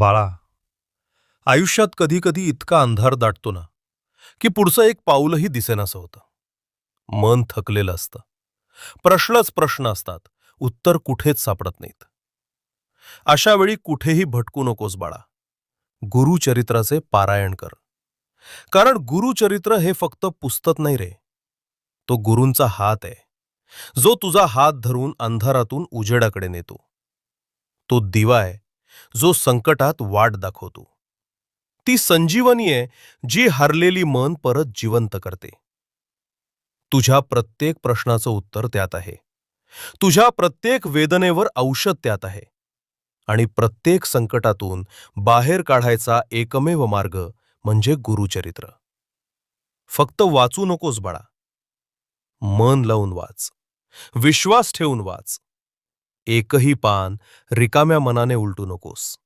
बाळा, आयुष्यात कधी कधी इतका अंधार दाटतो ना, की पुढचं एक पाऊलही दिसेनासं होतं. मन थकलेलं असतं. प्रश्नच प्रश्न असतात. उत्तर कुठेच सापडत नाहीत. अशा वेळी कुठेही भटकू नकोस बाळा. गुरुचरित्राचे पारायण कर. कारण गुरुचरित्र हे फक्त पुस्तक नाही रे. तो गुरूंचा हात आहे, जो तुझा हात धरून अंधारातून उजेडाकडे नेतो. तो दिवा आहे, जो संकटात वाट दाखवतो. ती संजीवनी आहे, जी हरलेली मन परत जिवंत करते. तुझ्या प्रत्येक प्रश्नाचं उत्तर त्यात आहे. तुझ्या प्रत्येक वेदनेवर औषध त्यात आहे. आणि प्रत्येक संकटातून बाहेर काढायचा एकमेव मार्ग म्हणजे गुरुचरित्र. फक्त वाचू नकोस बाळा. मन लावून वाच. विश्वास ठेवून वाच. एकही पान रिकाम्या मनाने उलटू नकोस.